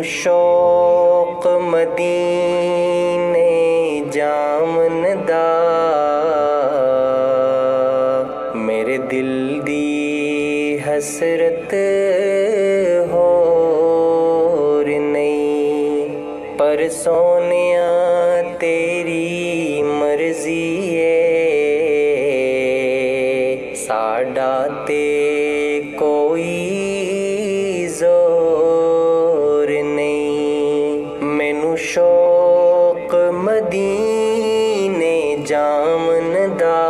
शौक मदीने जामन दा, मेरे दिल दी हसरत होर नहीं। पर सोनिया तेरी मर्जी है, साडा ते कोई जोर नहीं। मैनू शौक मदीने जामन दा,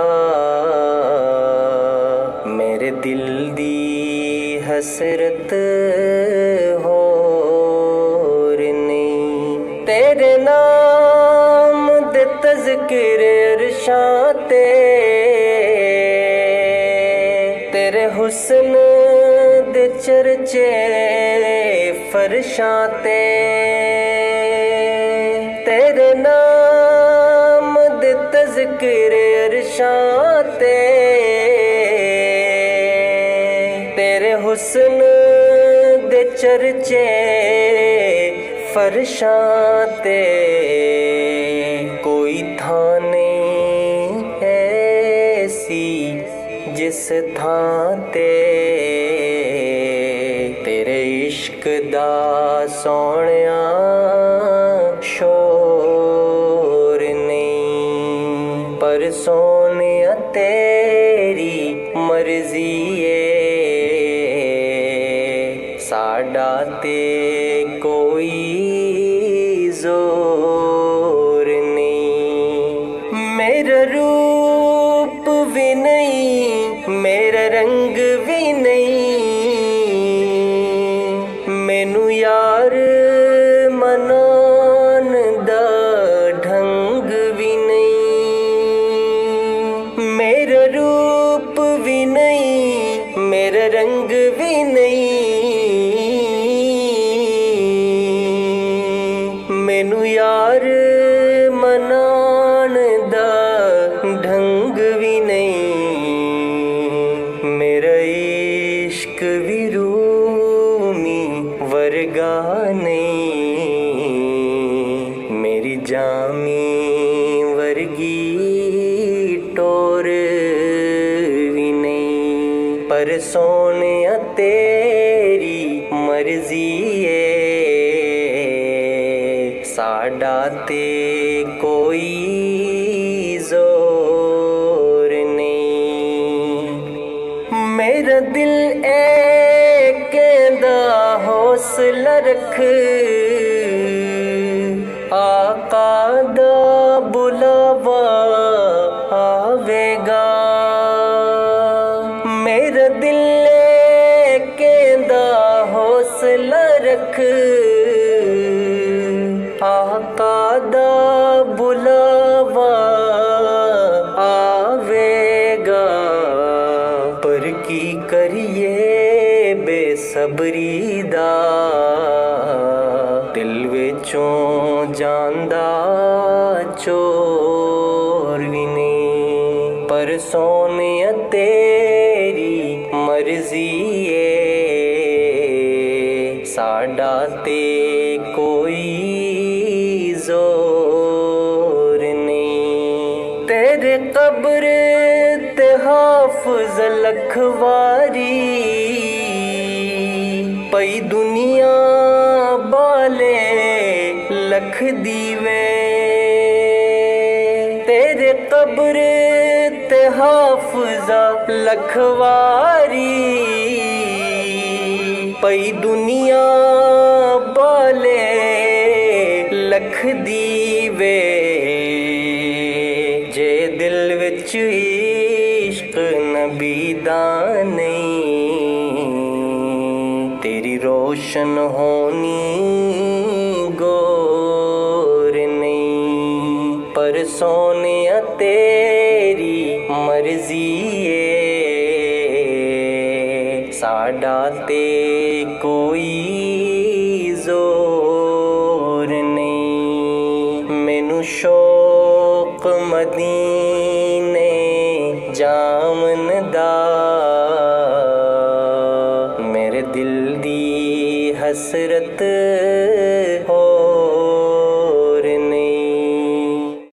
मेरे दिल दी हसरत होर नहीं। तेरे नाम दे तज़किरे अरशां ते, तेरे हुस्न दे चर्चे फरशां ते, तेरे नाम दे तज़किरे अरशां ते, तेरे हुस्न दे चर्चे फरशां ते। कोई थां नहीं ऐसी जिस थां ते तेरे इश्क दा सोहणिया शोर नहीं। पर सोनिया तेरी मर्जी है, साडा ते कोई जोर नहीं। मेरा रूप भी नहीं, मेरा रंग भी नहीं, मैनू यार मनान दा ढंग भी नहीं। मेरा रूप भी नहीं, मेरा रंग भी नहीं, मैनू यार मनान दा ढंग भी नहीं। मेरा इश्क भी रूमी वर्गा नहीं, मेरी जामी वर्गी टोर भी नहीं। पर सोनिया तेरी मर्जी है, साडा ते कोई जोर नहीं। मेरा दिल ए कहंदा हौसला रख, आका दा बुलावा आवेगा। मेरा दिल ए कहंदा हौसला रख, आका दा बुलावा आवेगा। पर की करिए बेसबरी दा, दिल विचों जांदा चोर भी नहीं। पर सोनिया तेरी मर्जी है, साडा ते कोई जोर नहीं। तेरे कब्र ते हाफिज लखवारी, पई दुनिया बाले लख दीवे। तेरे कब्र ते हाफिजा लखवारी, पई दुनिया बाले लख दीवे। जे दिल विच इश्क नबी दा नहीं, तेरी रोशन होनी गोर नहीं। पर सोनिया तेरी मर्जी है, साडा ते कोई जोर नहीं। मैनू शौक मदीने जामन दा, मेरे दिल दी हसरत हो